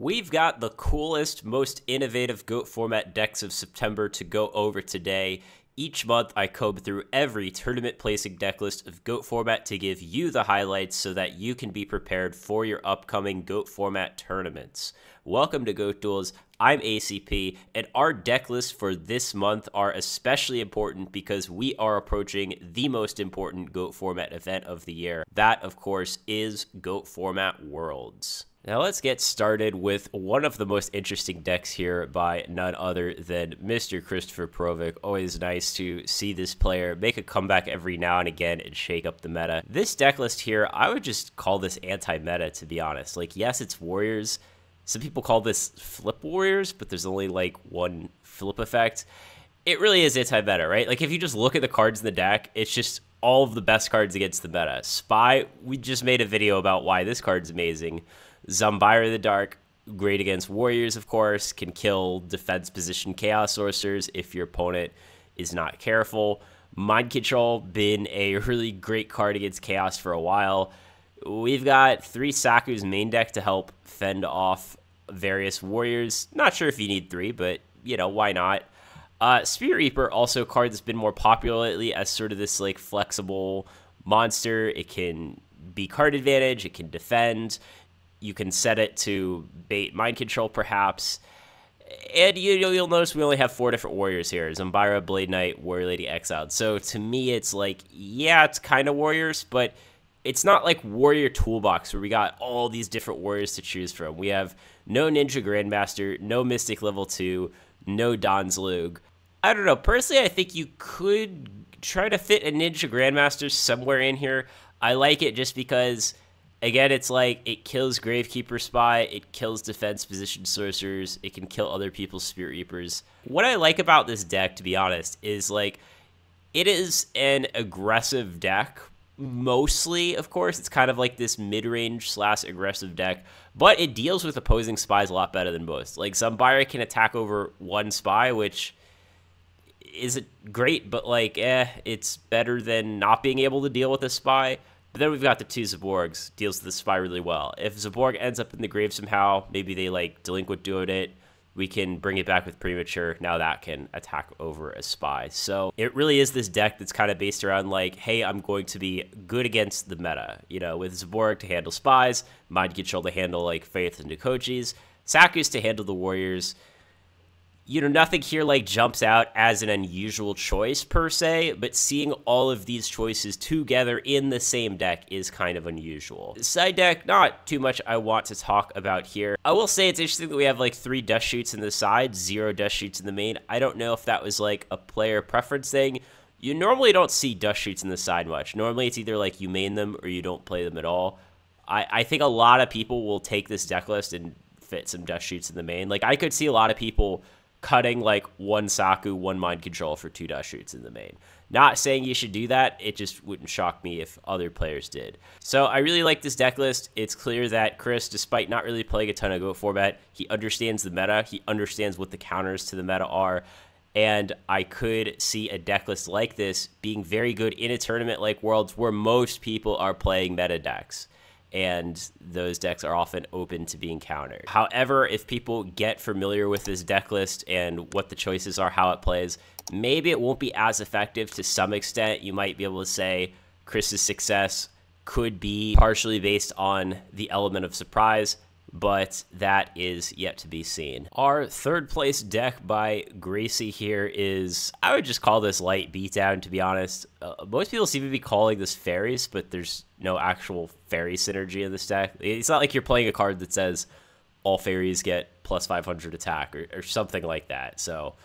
We've got the coolest, most innovative GOAT format decks of September to go over today. Each month, I comb through every tournament placing deck list of GOAT format to give you the highlights so that you can be prepared for your upcoming GOAT format tournaments. Welcome to GOAT Duels. I'm ACP, and our deck lists for this month are especially important because we are approaching the most important GOAT format event of the year. That, of course, is GOAT Format Worlds. Now let's get started with one of the most interesting decks here by none other than Mr. Christopher Provic. Always nice to see this player make a comeback every now and again and shake up the meta. This deck list here, I would just call this anti-meta, to be honest. Like, yes, it's Warriors. Some people call this Flip Warriors, but there's only like one flip effect. It really is anti-meta, right? Like, if you just look at the cards in the deck, it's just all of the best cards against the meta. Spy, we just made a video about why this card's amazing. Zombira the Dark, great against Warriors, of course, can kill defense position Chaos Sorcerers if your opponent is not careful. Mind Control, been a really great card against Chaos for a while. We've got 3 Saku's main deck to help fend off various Warriors. Not sure if you need 3, but, you know, why not? Spirit Reaper, also a card that's been more popular lately as sort of this, like, flexible monster. It can be card advantage, it can defend. You can set it to bait Mind Control, perhaps. And you'll notice we only have 4 different Warriors here. Zombira, Blade Knight, Warrior Lady, Exiled. So to me, it's like, yeah, it's kind of Warriors, but it's not like Warrior Toolbox where we got all these different Warriors to choose from. We have no Ninja Grandmaster, no Mystic Level 2, no Don's Lug. I don't know. Personally, I think you could try to fit a Ninja Grandmaster somewhere in here. I like it just because, again, it's like it kills Gravekeeper Spy, it kills defense position sorcerers, it can kill other people's Spirit Reapers. What I like about this deck, to be honest, is like it is an aggressive deck. Mostly, of course, it's kind of like this mid-range / aggressive deck, but it deals with opposing spies a lot better than most. Like, Zombira can attack over 1 spy, which isn't great, but like, it's better than not being able to deal with a spy. But then we've got the 2 Zaborgs, deals with the spy really well. If Zaborg ends up in the grave somehow, maybe they like Delinquent Duoed it, we can bring it back with Premature. Now that can attack over a spy. So it really is this deck that's kind of based around like, hey, I'm going to be good against the meta. You know, with Zaborg to handle spies, Mind Control to handle like Faith and Nikochis, Saku's to handle the Warriors. You know, nothing here like jumps out as an unusual choice per se, but seeing all of these choices together in the same deck is kind of unusual. Side deck, not too much I want to talk about here. I will say it's interesting that we have like 3 Dust Shoots in the side, 0 Dust Shoots in the main. I don't know if that was like a player preference thing. You normally don't see Dust Shoots in the side much. Normally it's either like you main them or you don't play them at all. I think a lot of people will take this deck list and fit some Dust Shoots in the main. Like, I could see a lot of people cutting like 1 Saku, 1 Mind Control for 2 Dust Shoots in the main. Not saying you should do that, it just wouldn't shock me if other players did. So I really like this deck list. It's clear that Chris, despite not really playing a ton of GOAT format, he understands the meta, he understands what the counters to the meta are, and I could see a deck list like this being very good in a tournament like Worlds where most people are playing meta decks, and those decks are often open to being countered. However, if people get familiar with this deck list and what the choices are, how it plays, maybe it won't be as effective to some extent. You might be able to say Chris's success could be partially based on the element of surprise, but that is yet to be seen. Our 3rd place deck by Gracie here is, I would just call this light beatdown, to be honest. Most people seem to be calling this Fairies, but there's no actual Fairy synergy in this deck. It's not like you're playing a card that says all Fairies get plus 500 attack or something like that. So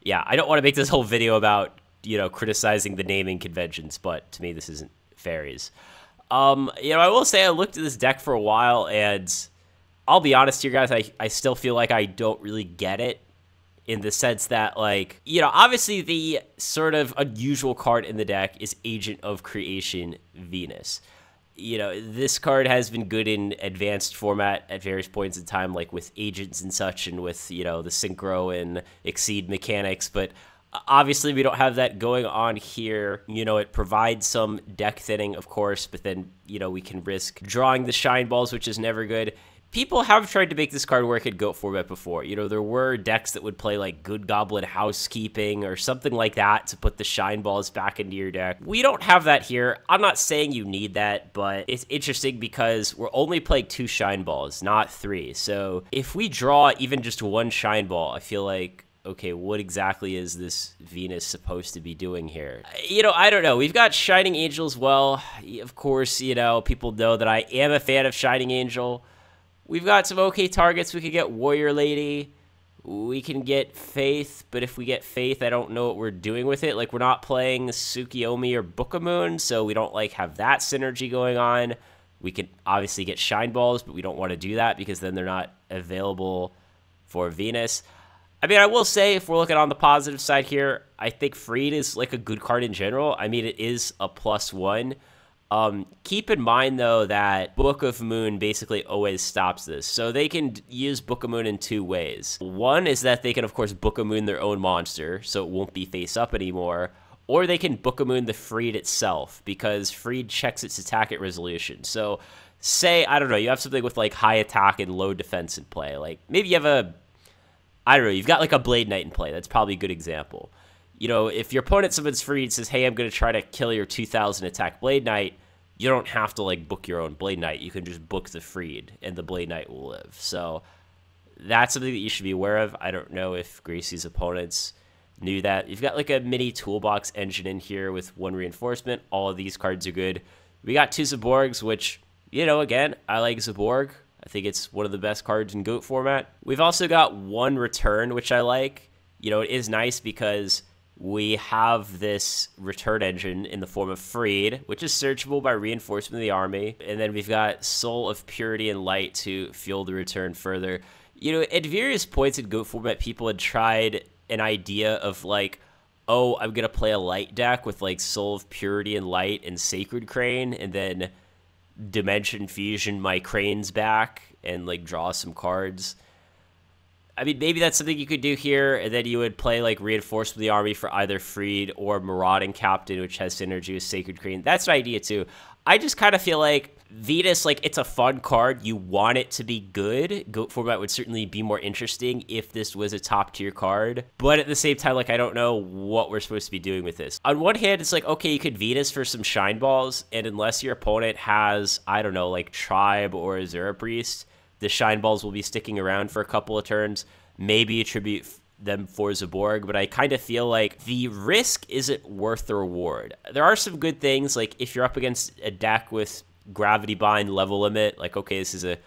yeah, I don't want to make this whole video about, you know, criticizing the naming conventions, but to me this isn't Fairies. You know, I will say I looked at this deck for a while, and I'll be honest here, guys, I still feel like I don't really get it, in the sense that, like, you know, obviously the sort of unusual card in the deck is Agent of Creation Venus. You know, this card has been good in advanced format at various points in time, like with agents and such, and with, you know, the synchro and exceed mechanics, but obviously we don't have that going on here. You know, it provides some deck thinning, of course, but then, you know, we can risk drawing the shine balls, which is never good. people have tried to make this card work in GOAT format before. You know, there were decks that would play like Good Goblin Housekeeping or something like that to put the Shine Balls back into your deck. We don't have that here. I'm not saying you need that, but it's interesting because we're only playing 2 Shine Balls, not 3. So if we draw even just 1 Shine Ball, I feel like, okay, what exactly is this Venus supposed to be doing here? You know, I don't know. We've got Shining Angel as well. Of course, you know, people know that I am a fan of Shining Angel. We've got some okay targets. We could get Warrior Lady. We can get Faith, but if we get Faith, I don't know what we're doing with it. Like, we're not playing Tsukiyomi or Book of Moon, so we don't, like, have that synergy going on. We can obviously get Shine Balls, but we don't want to do that because then they're not available for Venus. I mean, I will say, if we're looking on the positive side here, I think Freed is, like, a good card in general. I mean, it is a +1. Keep in mind, though, that Book of Moon basically always stops this. So they can use Book of Moon in 2 ways. One is that they can, of course, Book of Moon their own monster, so it won't be face up anymore. Or they can Book of Moon the Freed itself, because Freed checks its attack at resolution. So say, I don't know, you have something with, like, high attack and low defense in play. Like, maybe you have I don't know, you've got, like, a Blade Knight in play. That's probably a good example. You know, if your opponent summons Freed and says, hey, I'm going to try to kill your 2,000 attack Blade Knight, you don't have to, like, book your own Blade Knight. You can just book the Freed, and the Blade Knight will live. So that's something that you should be aware of. I don't know if Gracie's opponents knew that. You've got, like, a mini toolbox engine in here with 1 reinforcement. All of these cards are good. We got 2 Zaborgs, which, you know, again, I like Zaborg. I think it's one of the best cards in GOAT format. We've also got 1 return, which I like. You know, it is nice because we have this return engine in the form of Freed, which is searchable by reinforcement of the army. And then we've got Soul of Purity and Light to fuel the return further. You know, at various points in GOAT format, people had tried an idea of like, oh, I'm going to play a light deck with like Soul of Purity and Light and Sacred Crane, and then Dimension Fusion my Cranes back and like draw some cards. I mean, maybe that's something you could do here, and then you would play, like, Reinforcement of the Army for either Freed or Marauding Captain, which has synergy with Sacred Crane. That's an idea, too. I just kind of feel like Venus, like, it's a fun card. You want it to be good. GOAT format would certainly be more interesting if this was a top-tier card. But at the same time, like, I don't know what we're supposed to be doing with this. On one hand, it's like, okay, you could Venus for some Shine Balls, and unless your opponent has, I don't know, like, Tribe or Azura Priest, the Shine Balls will be sticking around for a couple of turns. Maybe attribute them for Zaborg, but I kind of feel like the risk isn't worth the reward. There are some good things, like if you're up against a deck with Gravity Bind level limit, like, okay, this is a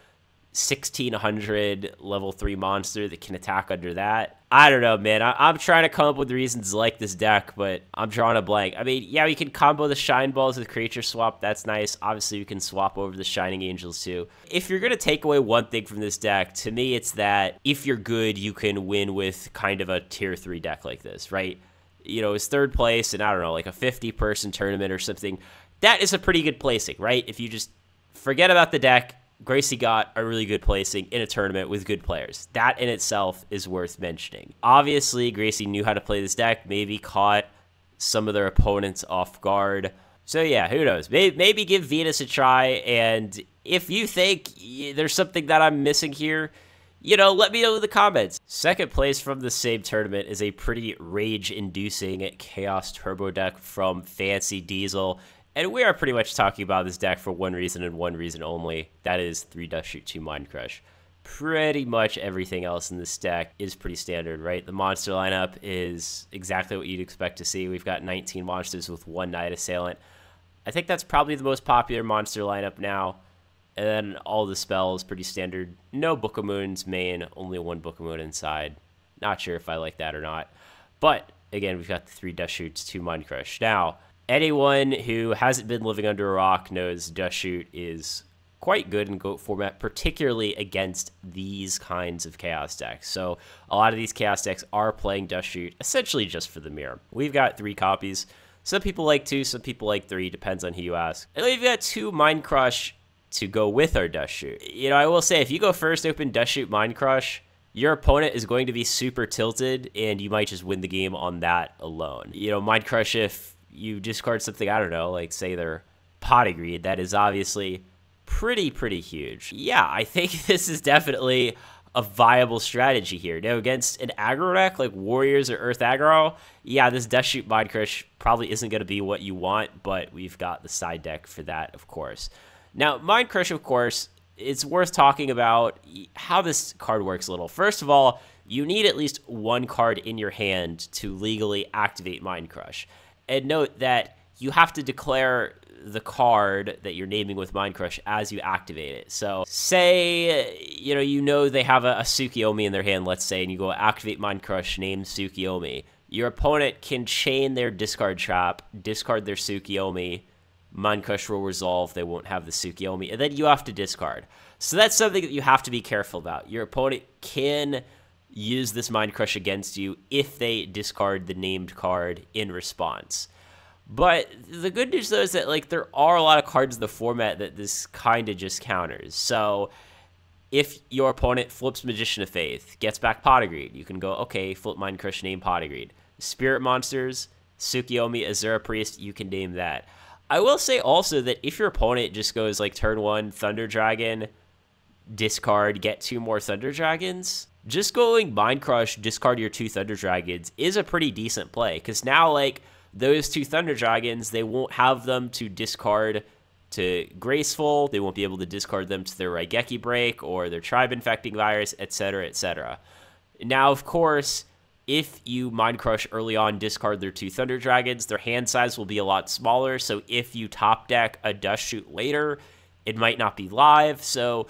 1600 level 3 monster that can attack under that. I don't know, man. I'm trying to come up with reasons to like this deck, but I'm drawing a blank. I mean, yeah, we can combo the Shine Balls with Creature Swap. That's nice. Obviously, we can swap over the Shining Angels, too. If you're going to take away one thing from this deck, to me, it's that if you're good, you can win with kind of a tier 3 deck like this, right? You know, it's 3rd place and, I don't know, like a 50-person tournament or something. That is a pretty good placing, right? If you just forget about the deck, Gracie got a really good placing in a tournament with good players. That in itself is worth mentioning. Obviously, Gracie knew how to play this deck, maybe caught some of their opponents off guard. So yeah, who knows? Maybe give Venus a try, and if you think there's something that I'm missing here, you know, let me know in the comments. 2nd place from the same tournament is a pretty rage-inducing Chaos Turbo deck from Fancy Diesel. And we are pretty much talking about this deck for one reason and one reason only. That is 3 Dust Shoot, 2 Mind Crush. Pretty much everything else in this deck is pretty standard, right? The monster lineup is exactly what you'd expect to see. We've got 19 monsters with 1 Night Assailant. I think that's probably the most popular monster lineup now. And then all the spells, pretty standard. No Book of Moon's main, only 1 Book of Moon inside. Not sure if I like that or not. But, again, we've got the 3 Dust Shoots, 2 Mind Crush. Now, anyone who hasn't been living under a rock knows Dust Shoot is quite good in GOAT format, particularly against these kinds of Chaos decks. So a lot of these Chaos decks are playing Dust Shoot essentially just for the mirror. We've got 3 copies. Some people like 2, some people like 3, depends on who you ask. And we've got 2 Mind Crush to go with our Dust Shoot. You know, I will say, if you go first open Dust Shoot Mind Crush, your opponent is going to be super tilted, and you might just win the game on that alone. You know, Mind Crush, if you discard something, I don't know, like say they're Potty Greed, that is obviously pretty huge. Yeah, I think this is definitely a viable strategy here. Now, against an aggro deck like Warriors or Earth aggro, yeah, this Death Shoot Mind Crush probably isn't going to be what you want, but we've got the side deck for that, of course. Now, Mind Crush, of course, it's worth talking about how this card works a little. First of all, you need at least one card in your hand to legally activate Mind Crush. And note that you have to declare the card that you're naming with Mind Crush as you activate it. So say, you know they have a Tsukiyomi in their hand, let's say, and you go activate Mind Crush, name Tsukiyomi. Your opponent can chain their discard trap, discard their Tsukiyomi, Mind Crush will resolve, they won't have the Tsukiyomi, and then you have to discard. So that's something that you have to be careful about. Your opponent can use this Mind Crush against you if they discard the named card in response. But the good news, though, is that there are a lot of cards in the format that this kind of just counters. So if your opponent flips Magician of Faith, gets back Pot of Greed, you can go, okay, flip Mind Crush, name Pot of Greed. Spirit Monsters, Tsukiyomi, Azura Priest, you can name that. I will say also that if your opponent just goes turn 1, Thunder Dragon, discard, get 2 more Thunder Dragons, just going Mind Crush, discard your 2 Thunder Dragons is a pretty decent play. Because now, those 2 Thunder Dragons, they won't have them to discard to Graceful. They won't be able to discard them to their Raigeki Break or their Tribe Infecting Virus, etc., etc. Now, of course, if you Mind Crush early on, discard their 2 Thunder Dragons, their hand size will be a lot smaller. So if you top deck a Dust Shoot later, it might not be live. So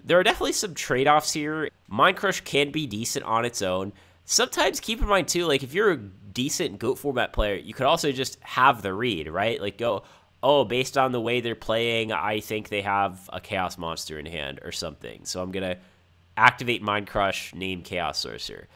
there are definitely some trade-offs here. Mind Crush can be decent on its own. Sometimes keep in mind, too, if you're a decent GOAT format player, you could also just have the read, right? Go, oh, based on the way they're playing, I think they have a Chaos Monster in hand or something. So I'm going to activate Mind Crush, name Chaos Sorcerer.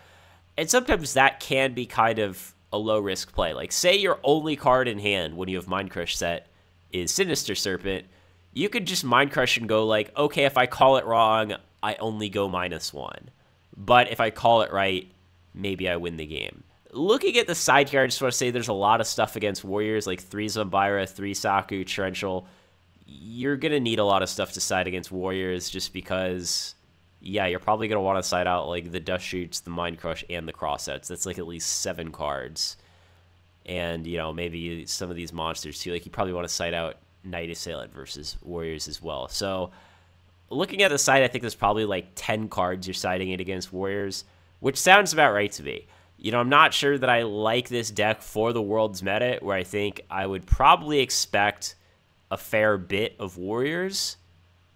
And sometimes that can be kind of a low-risk play. Say your only card in hand when you have Mind Crush set is Sinister Serpent. You could just Mind Crush and go okay, if I call it wrong, I only go -1. But if I call it right, maybe I win the game. Looking at the side here, I just want to say there's a lot of stuff against Warriors, 3 Zumbira, 3 Saku, Torrential. You're going to need a lot of stuff to side against Warriors just because, yeah, you're probably going to want to side out the Dust Shoots, the Mind Crush, and the Crossouts. That's at least 7 cards. And, maybe some of these monsters too. You probably want to side out Night Assailant versus Warriors as well. So looking at the side, I think there's probably 10 cards you're siding it against Warriors, which sounds about right to me. I'm not sure that I like this deck for the World's meta, where I think I would probably expect a fair bit of Warriors.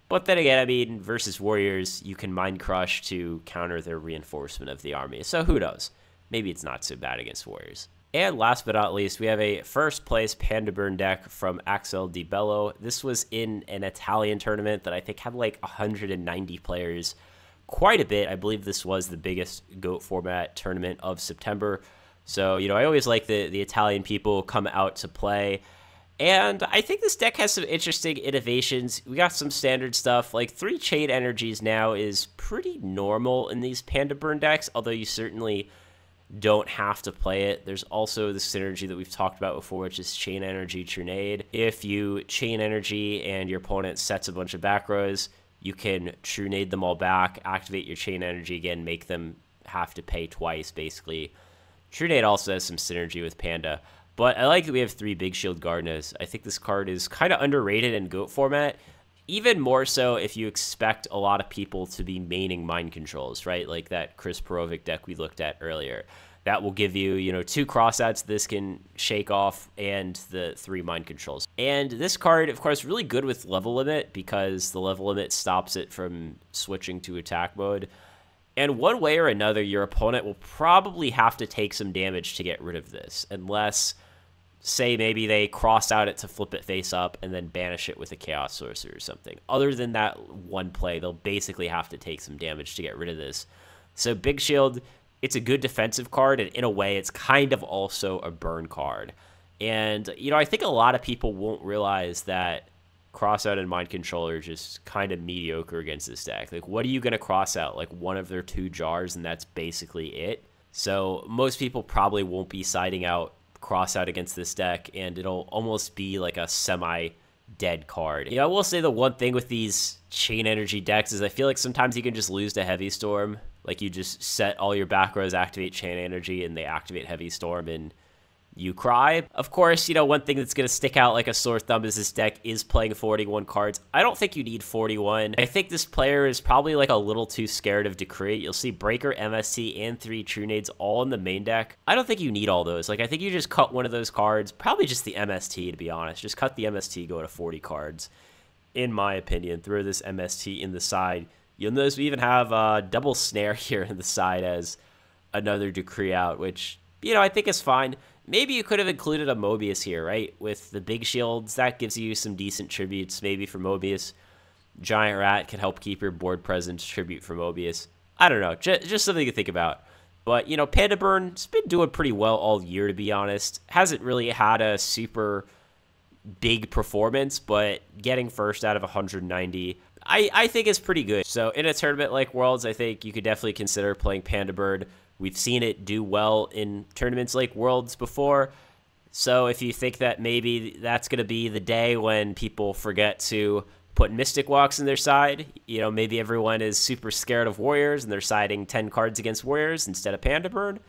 But then again, versus Warriors, you can Mind Crush to counter their reinforcement of the army. So who knows? Maybe it's not so bad against Warriors. And last but not least, we have a first place Panda Burn deck from Axel Di Bello. This was in an Italian tournament that I think had 190 players. Quite a bit. I believe this was the biggest GOAT format tournament of September. So, I always like the Italian people come out to play. And I think this deck has some interesting innovations. We got some standard stuff. 3 Chain Energies now is pretty normal in these Panda Burn decks, although you certainly don't have to play it. There's also the synergy that we've talked about before, which is Chain Energy Trunade. If you Chain Energy and your opponent sets a bunch of back rows, you can Trunade them all back, activate your Chain Energy again, make them have to pay twice, basically. Trunade also has some synergy with Panda. But I like that we have 3 Big Shield Gardenas. I think this card is kind of underrated in GOAT format. Even more so if you expect a lot of people to be maining Mind Controls, right? Like that Chris Perovic deck we looked at earlier. That will give you, 2 crossouts this can shake off and the 3 Mind Controls. And this card, of course, really good with level limit because the level limit stops it from switching to attack mode. And one way or another, your opponent will probably have to take some damage to get rid of this, unless, say, maybe they cross out it to flip it face up and then banish it with a Chaos Sorcerer or something. Other than that one play, they'll basically have to take some damage to get rid of this. So Big Shield, it's a good defensive card, and in a way, it's kind of also a burn card. And, I think a lot of people won't realize that Crossout and Mind Control are just kind of mediocre against this deck. What are you going to cross out? One of their 2 jars, and that's basically it. So most people probably won't be siding out Crossout against this deck, and it'll almost be a semi dead card. You know, I will say the one thing with these chain energy decks is I feel like sometimes you can just lose to Heavy Storm. Like, you just set all your back rows, activate chain energy, and they activate Heavy Storm, and you cry. Of course, you know, one thing that's going to stick out like a sore thumb is this deck is playing 41 cards. I don't think you need 41. I think this player is probably like a little too scared of Decree. You'll see Breaker, MST, and 3 True Nades all in the main deck. I don't think you need all those. Like, I think you just cut one of those cards, probably just the MST, to be honest. Just cut the MST, go to 40 cards, in my opinion. Throw this MST in the side. You'll notice we even have a double snare here in the side as another Decree out, which, you know, I think is fine. Maybe you could have included a Mobius here, right? With the big shields, that gives you some decent tributes maybe for Mobius. Giant Rat can help keep your board presence, tribute for Mobius. I don't know, just something to think about. But, you know, Panda Burn's been doing pretty well all year, to be honest. Hasn't really had a super big performance, but getting first out of 190, I think is pretty good. So in a tournament like Worlds, I think you could definitely consider playing Panda Burn. We've seen it do well in tournaments like Worlds before. So if you think that maybe that's going to be the day when people forget to put Mystic Walks in their side, you know, maybe everyone is super scared of Warriors and they're siding 10 cards against Warriors instead of Panda Burn,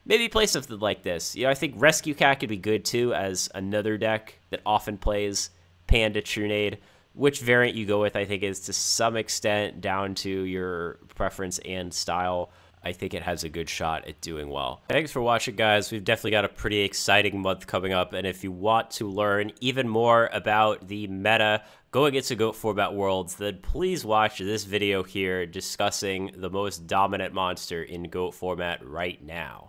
maybe play something like this. You know, I think Rescue Cat could be good too as another deck that often plays Panda True Nade. Which variant you go with, I think, is to some extent down to your preference and style. I think it has a good shot at doing well. Thanks for watching, guys. We've definitely got a pretty exciting month coming up, and if you want to learn even more about the meta going into GOAT Format Worlds, then please watch this video here discussing the most dominant monster in GOAT format right now.